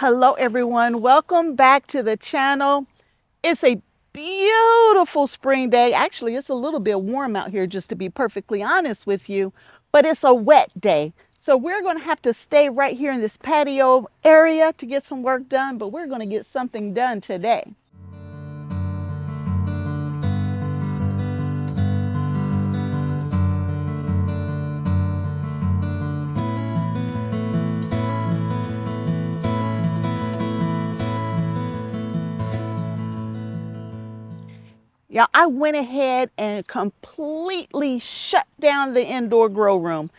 Hello everyone, welcome back to the channel. It's a beautiful spring day. Actually, it's a little bit warm out here, just to be perfectly honest with you, but it's a wet day. So we're going to have to stay right here in this patio area to get some work done, but we're going to get something done today. Yeah, I went ahead and completely shut down the indoor grow room.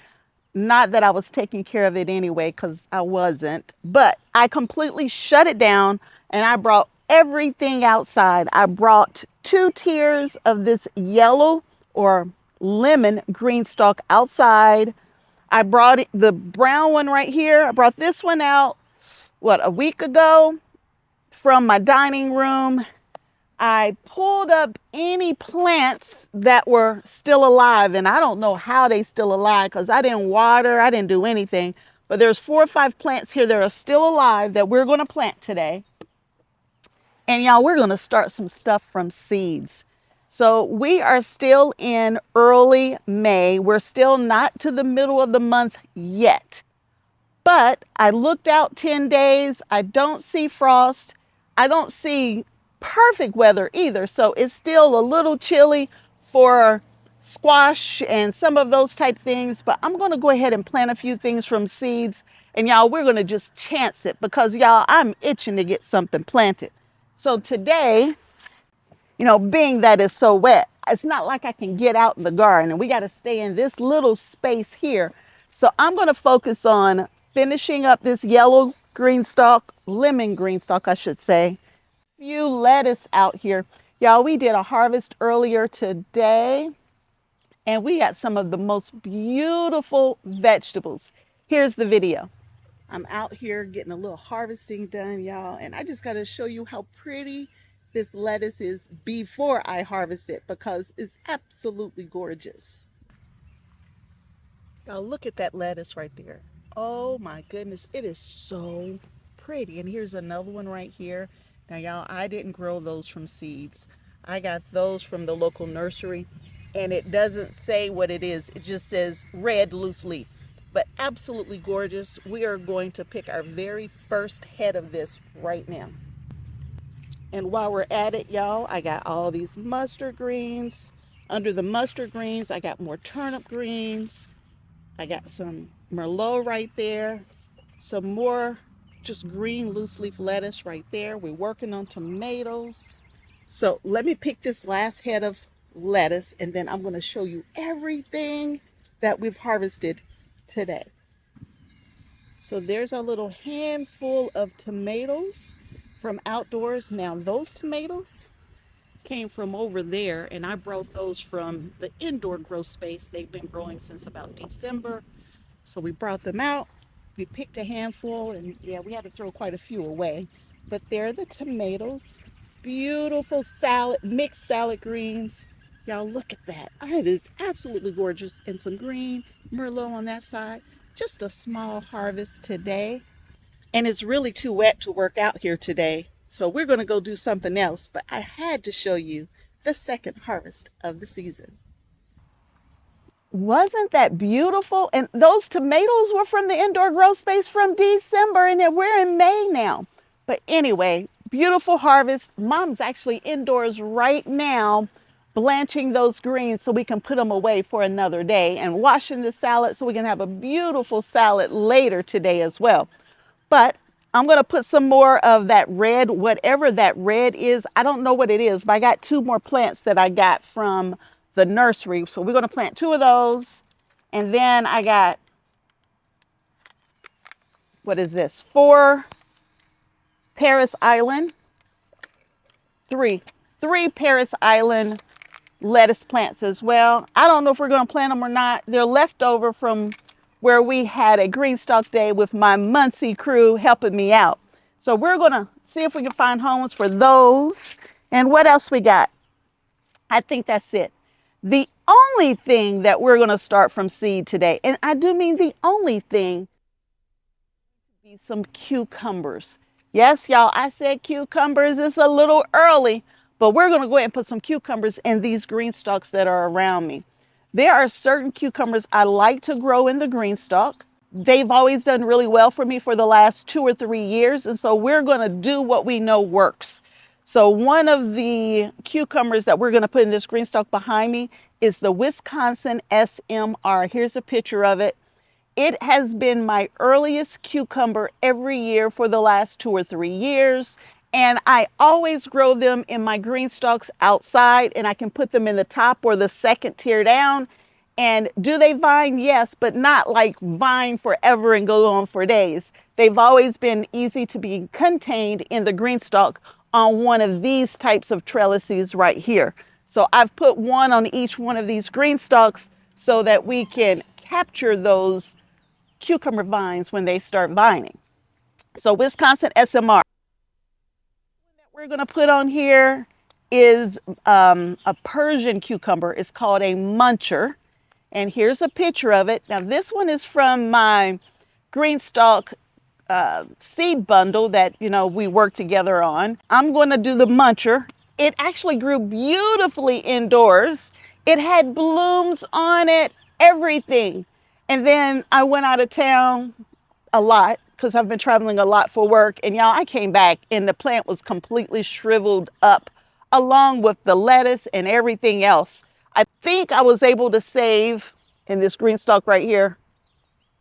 Not that I was taking care of it anyway, because I wasn't, but I completely shut it down and I brought everything outside. I brought 2 tiers of this yellow or lemon GreenStalk outside. I brought the brown one right here. I brought this one out, a week ago from my dining room. I pulled up any plants that were still alive, and I don't know how they still alive because I didn't water, I didn't do anything, but there's 4 or 5 plants here that are still alive that we're going to plant today. And y'all, we're going to start some stuff from seeds. So we are still in early May. We're still not to the middle of the month yet, but I looked out 10 days. I don't see frost. I don't see perfect weather either. So it's still a little chilly for squash and some of those type things, but I'm going to go ahead and plant a few things from seeds. And y'all, we're going to just chance it because y'all, I'm itching to get something planted. So today, being that it's so wet, it's not like I can get out in the garden and we got to stay in this little space here. So I'm going to focus on finishing up this yellow GreenStalk, lemon GreenStalk, I should say. Few lettuce out here. Y'all, we did a harvest earlier today and we got some of the most beautiful vegetables. Here's the video. I'm out here getting a little harvesting done, y'all, and I just got to show you how pretty this lettuce is before I harvest it because it's absolutely gorgeous. Y'all, look at that lettuce right there. Oh my goodness, it is so pretty. And here's another one right here. Now, y'all, I didn't grow those from seeds. I got those from the local nursery, and it doesn't say what it is. It just says red loose leaf, but absolutely gorgeous. We are going to pick our very first head of this right now. And while we're at it, y'all, I got all these mustard greens. Under the mustard greens, I got more turnip greens. I got some Merlot right there. Some more just green loose leaf lettuce right there. We're working on tomatoes. So let me pick this last head of lettuce and then I'm going to show you everything that we've harvested today. So there's our little handful of tomatoes from outdoors. Now those tomatoes came from over there and I brought those from the indoor grow space. They've been growing since about December. So we brought them out. We picked a handful and yeah, we had to throw quite a few away. But there are the tomatoes. Beautiful salad, mixed salad greens. Y'all look at that. It is absolutely gorgeous. And some green Merlot on that side. Just a small harvest today. And it's really too wet to work out here today. So we're going to go do something else. But I had to show you the second harvest of the season. Wasn't that beautiful? And those tomatoes were from the indoor grow space from December, and then we're in May now. But anyway, beautiful harvest. Mom's actually indoors right now blanching those greens so we can put them away for another day and washing the salad so we can have a beautiful salad later today as well. But I'm going to put some more of that red, whatever that red is. I don't know what it is, but I got 2 more plants that I got from the nursery. So we're going to plant 2 of those. And then I got, what is this? 4 Paris Island, 3 Paris Island lettuce plants as well. I don't know if we're going to plant them or not. They're left over from where we had a GreenStalk day with my Muncie crew helping me out. So we're going to see if we can find homes for those. And what else we got? I think that's it. The only thing that we're going to start from seed today, and I do mean the only thing, be some cucumbers. Yes, y'all, I said cucumbers. It's a little early, but we're going to go ahead and put some cucumbers in these green stalks that are around me. There are certain cucumbers I like to grow in the green stalk. They've always done really well for me for the last 2 or 3 years. And so we're going to do what we know works. So one of the cucumbers that we're going to put in this green stalk behind me is the Wisconsin SMR. Here's a picture of it. It has been my earliest cucumber every year for the last 2 or 3 years. And I always grow them in my green stalks outside, and I can put them in the top or the second tier down. And do they vine? Yes, but not like vine forever and go on for days. They've always been easy to be contained in the green stalk on one of these types of trellises right here. So I've put one on each one of these green stalks so that we can capture those cucumber vines when they start vining. So Wisconsin SMR. That we're going to put on here is a Persian cucumber. It's called a muncher. And here's a picture of it. Now this one is from my GreenStalk seed bundle that we worked together on. I'm going to do the muncher. It actually grew beautifully indoors. It had blooms on it, everything. And then I went out of town a lot because I've been traveling a lot for work. And y'all, I came back and the plant was completely shriveled up along with the lettuce and everything else. I think I was able to save in this green stalk right here.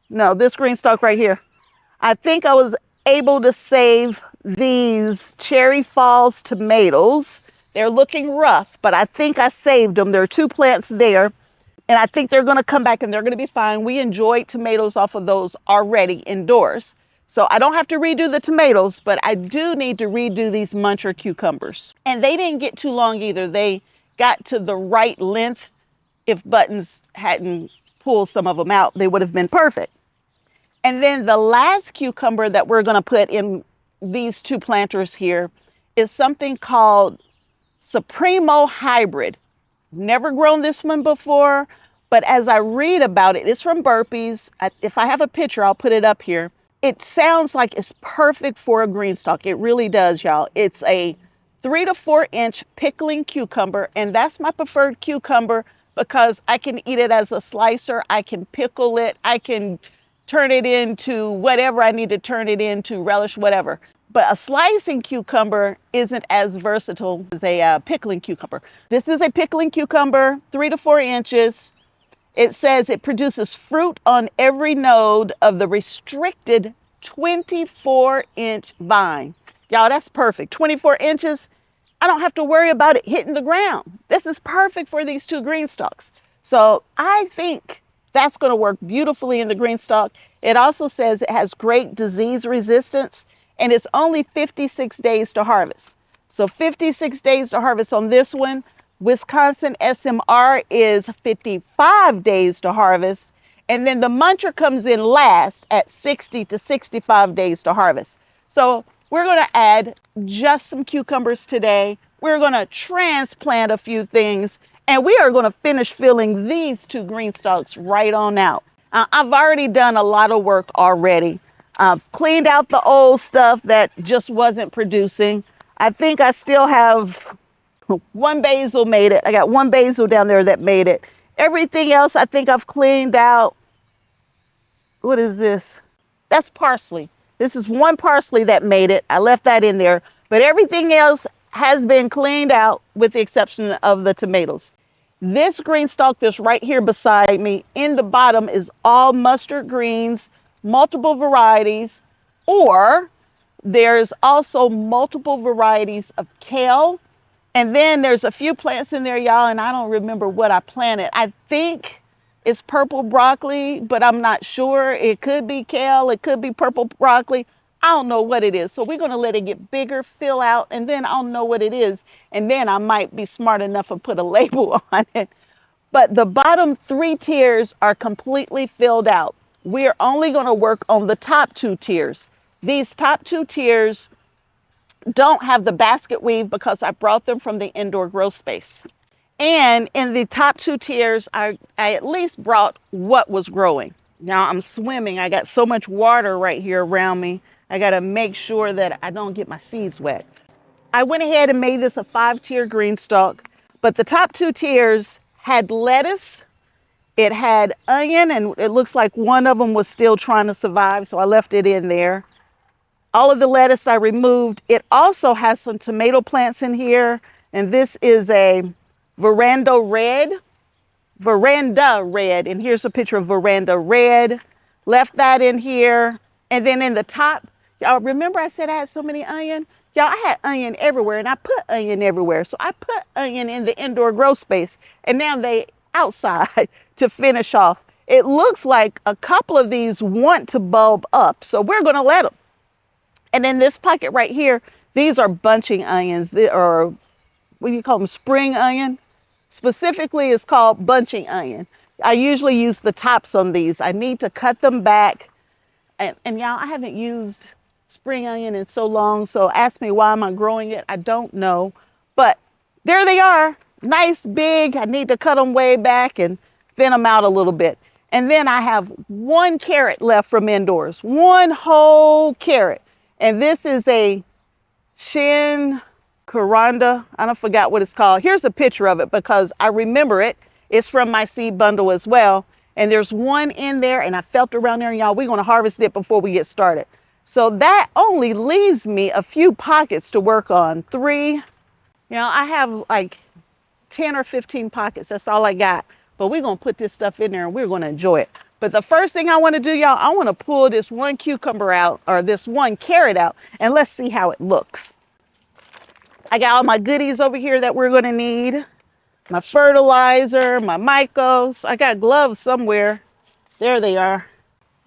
No, this green stalk right here. I think I was able to save these Cherry Falls tomatoes. They're looking rough, but I think I saved them. There are 2 plants there, and I think they're going to come back and they're going to be fine. We enjoyed tomatoes off of those already indoors. So I don't have to redo the tomatoes, but I do need to redo these muncher cucumbers. And they didn't get too long either. They got to the right length. If buttons hadn't pulled some of them out, they would have been perfect. And then the last cucumber that we're going to put in these 2 planters here is something called Supremo Hybrid. Never grown this one before, but as I read about it, it's from Burpees. If I have a picture, I'll put it up here. It sounds like it's perfect for a green stalk. It really does, y'all. It's a 3 to 4 inch pickling cucumber, and that's my preferred cucumber because I can eat it as a slicer. I can pickle it. I can turn it into whatever I need to turn it into, relish, whatever. But a slicing cucumber isn't as versatile as a pickling cucumber. This is a pickling cucumber, 3 to 4 inches. It says it produces fruit on every node of the restricted 24-inch vine. Y'all, that's perfect. 24 inches. I don't have to worry about it hitting the ground. This is perfect for these 2 green stalks. So I think that's going to work beautifully in the green stalk. It also says it has great disease resistance, and it's only 56 days to harvest. So 56 days to harvest on this one. Wisconsin SMR is 55 days to harvest. And then the muncher comes in last at 60 to 65 days to harvest. So we're going to add just some cucumbers today. We're going to transplant a few things, and we are going to finish filling these 2 green stalks right on out. I've already done a lot of work already. I've cleaned out the old stuff that just wasn't producing. I think I still have 1 basil made it. I got 1 basil down there that made it. Everything else I think I've cleaned out. What is this? That's parsley. This is 1 parsley that made it. I left that in there. But everything else has been cleaned out with the exception of the tomatoes. This green stalk that's right here beside me in the bottom is all mustard greens, multiple varieties, or there's also multiple varieties of kale. And then there's a few plants in there, y'all, and I don't remember what I planted. I think it's purple broccoli, but I'm not sure. It could be kale. It could be purple broccoli. I don't know what it is. So we're going to let it get bigger, fill out, and then I'll know what it is. And then I might be smart enough to put a label on it. But the bottom 3 tiers are completely filled out. We're only going to work on the top 2 tiers. These top 2 tiers don't have the basket weave because I brought them from the indoor grow space. And in the top 2 tiers, I at least brought what was growing. Now I'm swimming. I got so much water right here around me. I gotta make sure that I don't get my seeds wet. I went ahead and made this a 5-tier green stalk, but the top 2 tiers had lettuce, it had onion, and it looks like one of them was still trying to survive, so I left it in there. All of the lettuce I removed. It also has some tomato plants in here, and this is a veranda red, and here's a picture of veranda red. Left that in here, and then in the top, y'all remember I said I had so many onion? Y'all, I had onion everywhere, and I put onion everywhere. So I put onion in the indoor grow space, and now they outside to finish off. It looks like a couple of these want to bulb up, so we're gonna let them. And in this pocket right here, these are bunching onions, or what do you call them, spring onion? Specifically, it's called bunching onion. I usually use the tops on these. I need to cut them back. And y'all, I haven't used spring onion in so long, so ask me why am I growing it? I don't know. But there they are, nice, big. I need to cut them way back and thin them out a little bit. And then I have 1 carrot left from indoors, 1 whole carrot. And this is a shin coranda. I don't forgot what it's called. Here's a picture of it because I remember it. It's from my seed bundle as well. And there's 1 in there, and I felt around there, and y'all, we're going to harvest it before we get started. So that only leaves me a few pockets to work on. 3, I have like 10 or 15 pockets. That's all I got. But we're going to put this stuff in there, and we're going to enjoy it. But the first thing I want to do, y'all, I want to pull this 1 cucumber out, or this 1 carrot out, and let's see how it looks. I got all my goodies over here that we're going to need. My fertilizer, my mycos. I got gloves somewhere. There they are.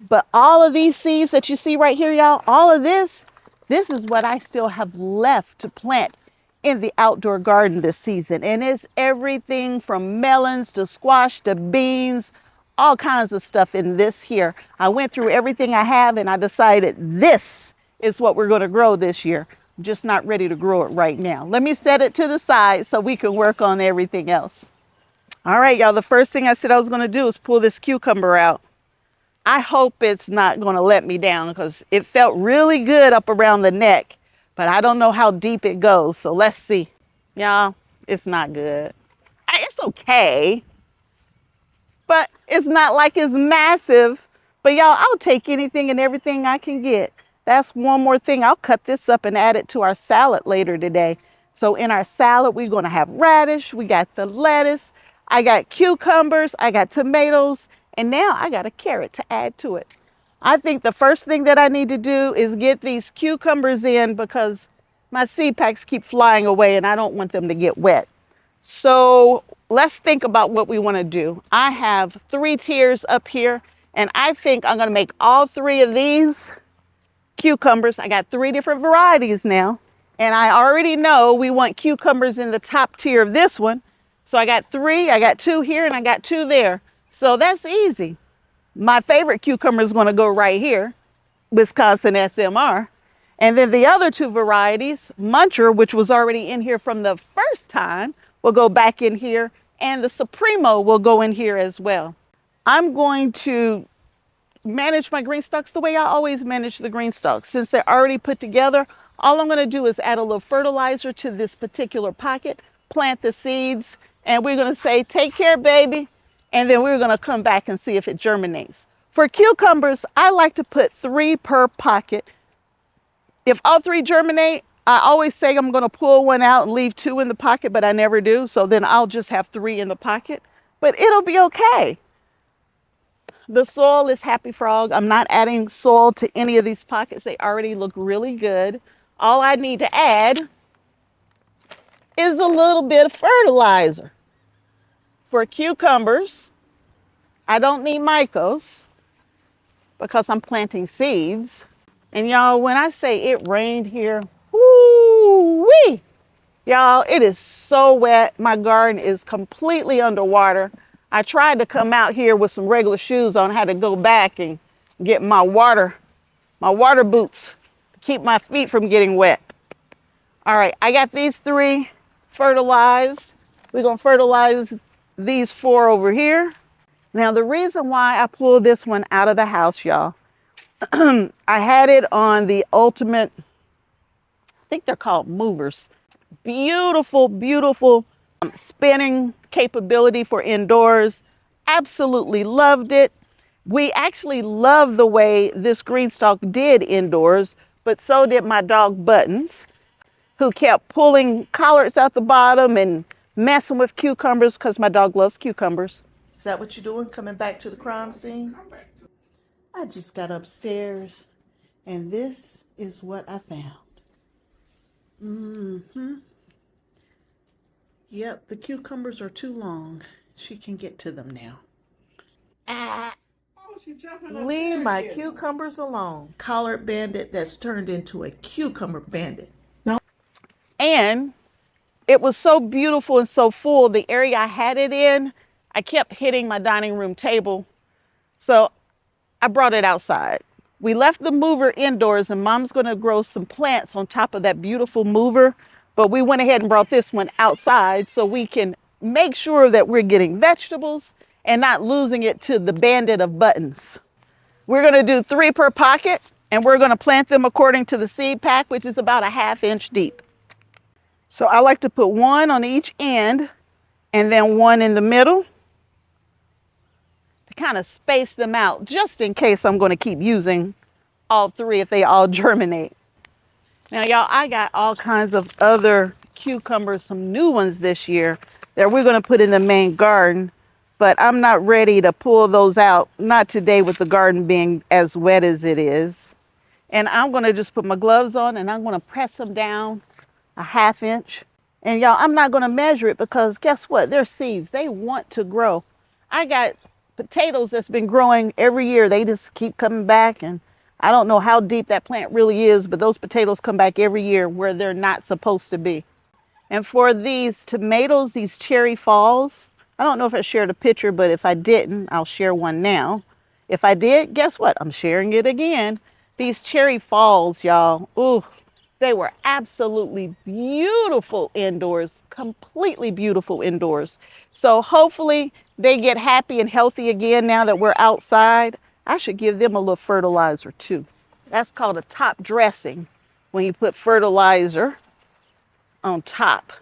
But all of these seeds that you see right here, y'all, all of this is what I still have left to plant in the outdoor garden this season. And it's everything from melons to squash to beans, all kinds of stuff in this here. I went through everything I have, and I decided this is what we're going to grow this year. I'm just not ready to grow it right now. Let me set it to the side so we can work on everything else. All right, y'all, the first thing I said I was going to do is pull this cucumber out. I hope it's not going to let me down because it felt really good up around the neck, but I don't know how deep it goes. So let's see. Y'all, it's not good. It's okay, but it's not like it's massive. But y'all, I'll take anything and everything I can get. That's one more thing. I'll cut this up and add it to our salad later today. So in our salad, we're going to have radish. We got the lettuce. I got cucumbers. I got tomatoes. And now I got a carrot to add to it. I think the first thing that I need to do is get these cucumbers in because my seed packs keep flying away and I don't want them to get wet. So let's think about what we want to do. I have 3 tiers up here, and I think I'm going to make all 3 of these cucumbers. I got 3 different varieties now, and I already know we want cucumbers in the top tier of this one. So I got 3, I got 2 here, and I got 2 there. So that's easy. My favorite cucumber is going to go right here, Wisconsin SMR. And then the other 2 varieties, Muncher, which was already in here from the first time, will go back in here, and the Supremo will go in here as well. I'm going to manage my GreenStalks the way I always manage the GreenStalks. Since they're already put together, all I'm going to do is add a little fertilizer to this particular pocket, plant the seeds, and we're going to say, take care, baby. And then we're going to come back and see if it germinates. For cucumbers, I like to put 3 per pocket. If all 3 germinate, I always say I'm going to pull 1 out and leave 2 in the pocket, but I never do. So then I'll just have 3 in the pocket, but it'll be okay. The soil is Happy Frog. I'm not adding soil to any of these pockets. They already look really good. All I need to add is a little bit of fertilizer. For cucumbers, I don't need mycos because I'm planting seeds. And y'all, when I say it rained here, woo-wee! Y'all, it is so wet. My garden is completely underwater. I tried to come out here with some regular shoes on. I had to go back and get my water boots to keep my feet from getting wet. All right, I got these 3 fertilized. We're gonna fertilize these 4 over here. Now, the reason why I pulled this one out of the house, y'all, I had it on the ultimate, I think they're called movers. Beautiful, beautiful spinning capability for indoors. Absolutely loved it. We actually love the way this GreenStalk did indoors, but so did my dog Buttons, who kept pulling collards out the bottom and messing with cucumbers because my dog loves cucumbers. Is that what you're doing, coming back to the crime scene? I just got upstairs and this is what I found. Yep, the cucumbers are too long. She can get to them now. Leave my cucumbers alone. Collard bandit that's turned into a cucumber bandit. No. And it was so beautiful and so full. The area I had it in, I kept hitting my dining room table. So I brought it outside. We left the mover indoors and Mom's going to grow some plants on top of that beautiful mover. But we went ahead and brought this one outside so we can make sure that we're getting vegetables and not losing it to the bandit of buttons. We're going to do 3 per pocket and we're going to plant them according to the seed pack, which is about a 1/2 inch deep. So I like to put 1 on each end and then 1 in the middle to kind of space them out just in case I'm going to keep using all 3 if they all germinate. Now, y'all, I got all kinds of other cucumbers, some new ones this year that we're going to put in the main garden, but I'm not ready to pull those out, not today with the garden being as wet as it is. And I'm going to just put my gloves on and I'm going to press them down a 1/2 inch. And y'all, I'm not going to measure it because guess what? They're seeds. They want to grow. I got potatoes that's been growing every year. They just keep coming back, and I don't know how deep that plant really is, but those potatoes come back every year where they're not supposed to be. And for these tomatoes, these cherry falls, I don't know if I shared a picture, but if I didn't, I'll share one now. If I did, guess what? I'm sharing it again. These cherry falls, y'all, ooh, they were absolutely beautiful indoors, completely beautiful indoors. So hopefully they get happy and healthy again now that we're outside. I should give them a little fertilizer too. That's called a top dressing, when you put fertilizer on top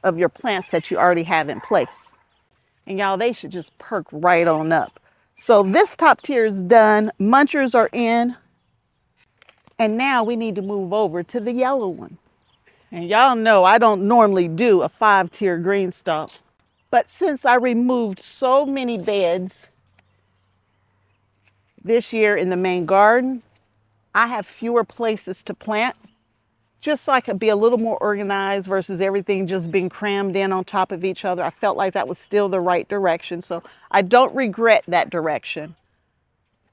of your plants that you already have in place. And y'all, they should just perk right on up. So this top tier is done. Munchers are in. And now we need to move over to the yellow one. And y'all know I don't normally do a 5-tier GreenStalk. But since I removed so many beds this year in the main garden, I have fewer places to plant, just so I could be a little more organized versus everything just being crammed in on top of each other. I felt like that was still the right direction. So I don't regret that direction.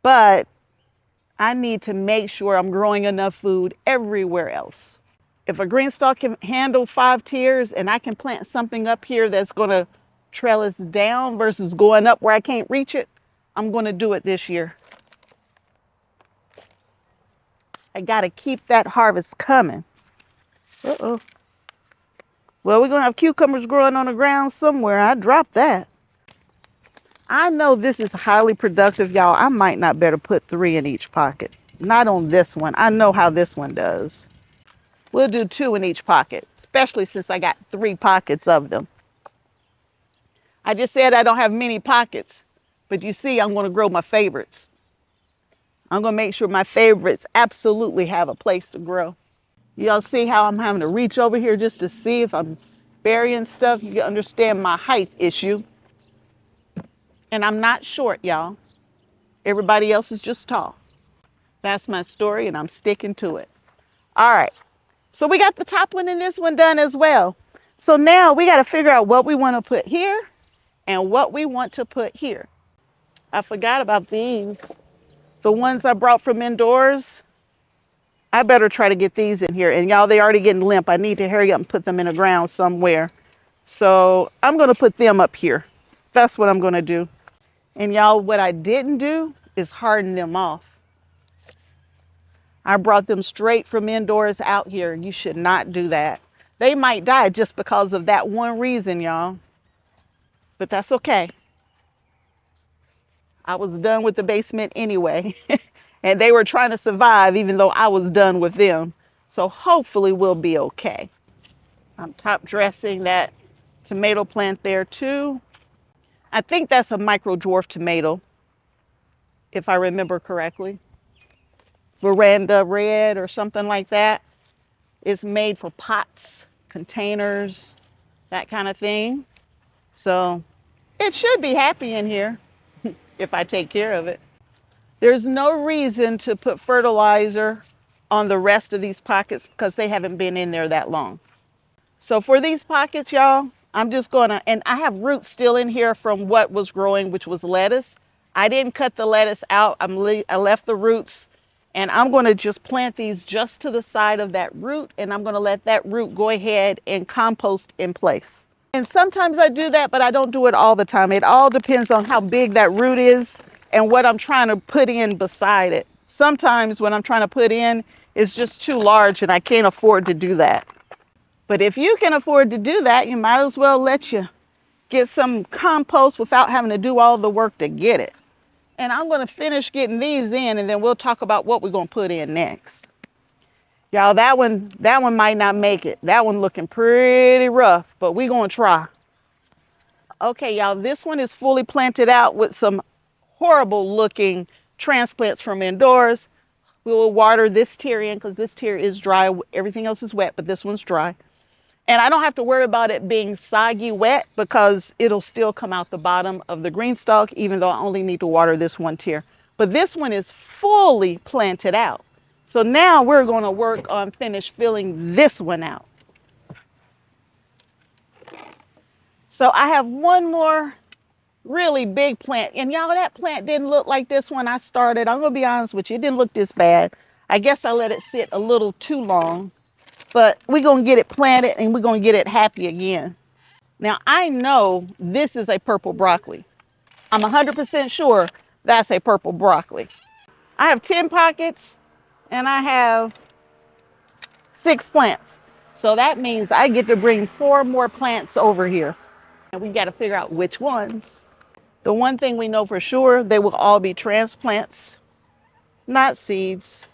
But I need to make sure I'm growing enough food everywhere else. If a GreenStalk can handle 5 tiers and I can plant something up here that's going to trellis down versus going up where I can't reach it, I'm going to do it this year. I got to keep that harvest coming. Uh-oh. Well, we're going to have cucumbers growing on the ground somewhere. I dropped that. I know this is highly productive, y'all. I might not better put 3 in each pocket. Not on this one. I know how this one does. We'll do 2 in each pocket, especially since I got 3 pockets of them. I just said I don't have many pockets, but you see, I'm going to grow my favorites. I'm going to make sure my favorites absolutely have a place to grow. Y'all see how I'm having to reach over here just to see if I'm burying stuff? You can understand my height issue. And I'm not short, y'all. Everybody else is just tall. That's my story, and I'm sticking to it. All right. So we got the top one and this one done as well. So now we got to figure out what we want to put here and what we want to put here. I forgot about these. The ones I brought from indoors. I better try to get these in here. And y'all, they already getting limp. I need to hurry up and put them in the ground somewhere. So I'm going to put them up here. That's what I'm going to do. And y'all, what I didn't do is harden them off. I brought them straight from indoors out here. You should not do that. They might die just because of that one reason, y'all. But that's okay. I was done with the basement anyway. And they were trying to survive even though I was done with them. So hopefully we'll be okay. I'm top dressing that tomato plant there too. I think that's a micro dwarf tomato, if I remember correctly. Veranda red or something like that. It's made for pots, containers, that kind of thing. So it should be happy in here if I take care of it. There's no reason to put fertilizer on the rest of these pockets because they haven't been in there that long. So for these pockets, y'all, I'm just gonna, and I have roots still in here from what was growing, which was lettuce. I didn't cut the lettuce out. I left the roots, and I'm gonna just plant these just to the side of that root, and I'm gonna let that root go ahead and compost in place. And sometimes I do that, but I don't do it all the time. It all depends on how big that root is and what I'm trying to put in beside it. Sometimes when I'm trying to put in, it's just too large and I can't afford to do that. But if you can afford to do that, you might as well let you get some compost without having to do all the work to get it. And I'm gonna finish getting these in and then we'll talk about what we're gonna put in next. Y'all, that one might not make it. That one looking pretty rough, but we're gonna try. Okay, y'all, this one is fully planted out with some horrible looking transplants from indoors. We will water this tier in because this tier is dry. Everything else is wet, but this one's dry. And I don't have to worry about it being soggy wet because it'll still come out the bottom of the GreenStalk, even though I only need to water this one tier. But this one is fully planted out. So now we're going to work on finish filling this one out. So I have one more really big plant. And y'all, that plant didn't look like this when I started. I'm going to be honest with you. It didn't look this bad. I guess I let it sit a little too long. But we're going to get it planted and we're going to get it happy again. Now, I know this is a purple broccoli. I'm 100% sure that's a purple broccoli. I have 10 pockets and I have 6 plants. So that means I get to bring 4 more plants over here. And we got to figure out which ones. The one thing we know for sure, they will all be transplants, not seeds.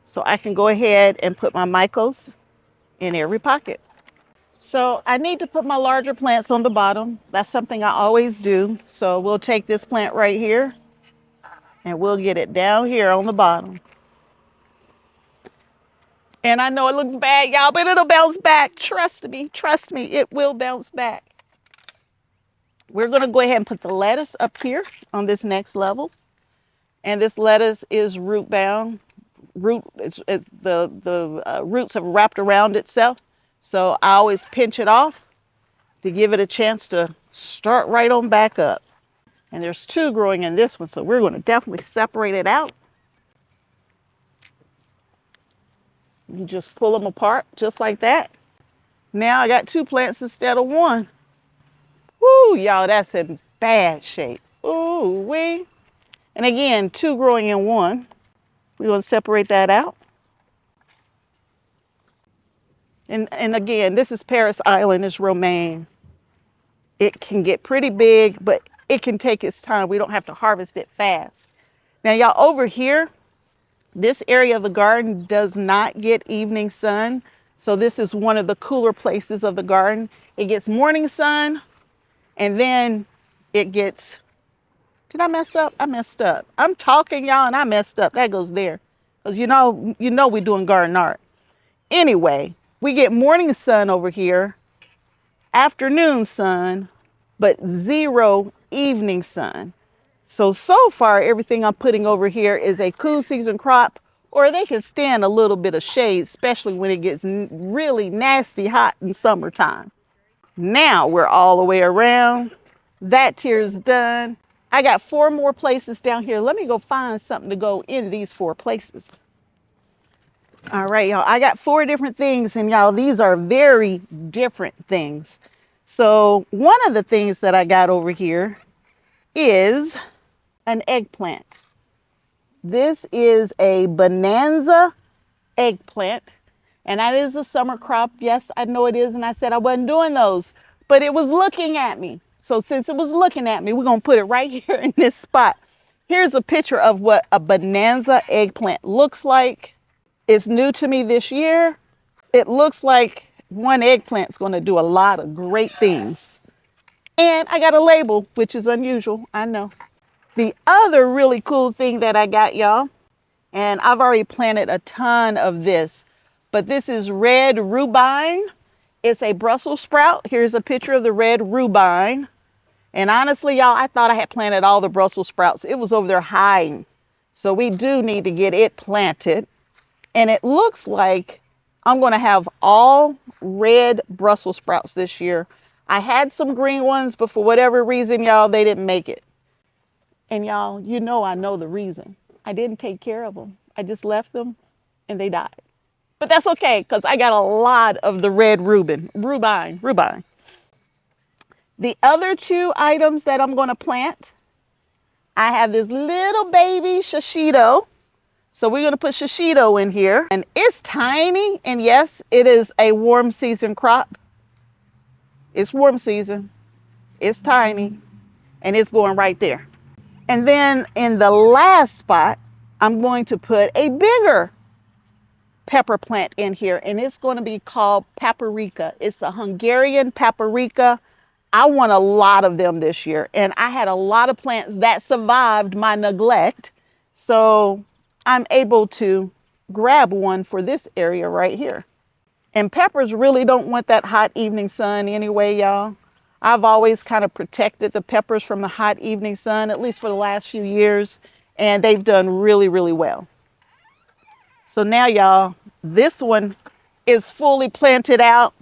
So I can go ahead and put my mycos in every pocket. So I need to put my larger plants on the bottom. That's something I always do. So we'll take this plant right here and we'll get it down here on the bottom. And I know it looks bad, y'all, but it'll bounce back. Trust me, it will bounce back. We're gonna go ahead and put the lettuce up here on this next level. And this lettuce is root bound. The roots have wrapped around itself. So I always pinch it off to give it a chance to start right on back up. And there's 2 growing in this one, so we're going to definitely separate it out. You just pull them apart just like that. Now I got 2 plants instead of 1. Woo, y'all, that's in bad shape. Ooh, wee. And again, 2 growing in 1. We're going to separate that out. And again, this is Paris Island, it's romaine. It can get pretty big, but it can take its time. We don't have to harvest it fast. Now, y'all, over here, this area of the garden does not get evening sun. So this is one of the cooler places of the garden. It gets morning sun, and then it gets, did I mess up? I messed up. I'm talking, y'all, and I messed up. That goes there. Because you know we're doing garden art. Anyway, we get morning sun over here, afternoon sun, but 0 evening sun. So far, everything I'm putting over here is a cool season crop, or they can stand a little bit of shade, especially when it gets really nasty hot in summertime. Now we're all the way around. That tier's done. I got 4 more places down here. Let me go find something to go in these 4 places. All right, y'all, I got 4 different things, and y'all, these are very different things. So one of the things that I got over here is an eggplant. This is a bonanza eggplant, and that is a summer crop. Yes, I know it is, and I said I wasn't doing those, but it was looking at me. So since it was looking at me, we're going to put it right here in this spot. Here's a picture of what a bonanza eggplant looks like. It's new to me this year. It looks like one eggplant's going to do a lot of great things. And I got a label, which is unusual, I know. The other really cool thing that I got, y'all, and I've already planted a ton of this, but this is red rhubarb. It's a Brussels sprout. Here's a picture of the red rhubarb. And honestly, y'all, I thought I had planted all the Brussels sprouts. It was over there hiding. So we do need to get it planted. And it looks like I'm going to have all red Brussels sprouts this year. I had some green ones, but for whatever reason, y'all, they didn't make it. And y'all, you know I know the reason. I didn't take care of them. I just left them and they died. But that's okay, because I got a lot of the red rhubarb. The other two items that I'm going to plant, I have this little baby shishito. So we're going to put shishito in here. And it's tiny. And yes, it is a warm season crop. It's warm season. It's tiny. And it's going right there. And then in the last spot, I'm going to put a bigger pepper plant in here. And it's going to be called paprika. It's the Hungarian paprika. I want a lot of them this year. And I had a lot of plants that survived my neglect. So I'm able to grab one for this area right here. And peppers really don't want that hot evening sun anyway, y'all. I've always kind of protected the peppers from the hot evening sun, at least for the last few years. And they've done really, really well. So now, y'all, this one is fully planted out,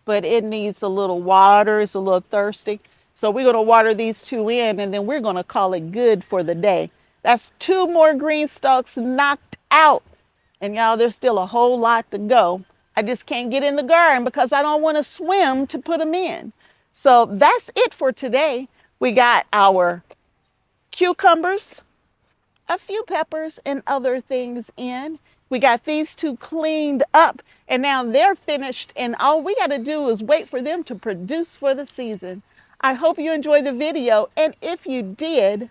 but it needs a little water. It's a little thirsty. So we're going to water these two in, and then we're going to call it good for the day. That's 2 more GreenStalks knocked out. And y'all, there's still a whole lot to go. I just can't get in the garden because I don't want to swim to put them in. So that's it for today. We got our cucumbers, a few peppers, and other things in. We got these two cleaned up, and now they're finished, and all we got to do is wait for them to produce for the season. I hope you enjoyed the video, and if you did,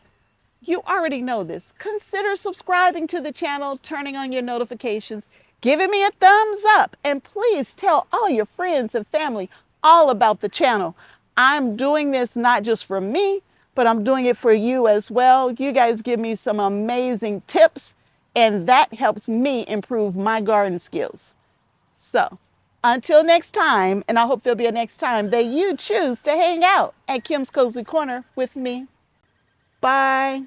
you already know this. Consider subscribing to the channel, turning on your notifications, giving me a thumbs up, and please tell all your friends and family all about the channel. I'm doing this not just for me, but I'm doing it for you as well. You guys give me some amazing tips, and that helps me improve my garden skills. So until next time, and I hope there'll be a next time that you choose to hang out at Kim's Cozy Corner with me. Bye.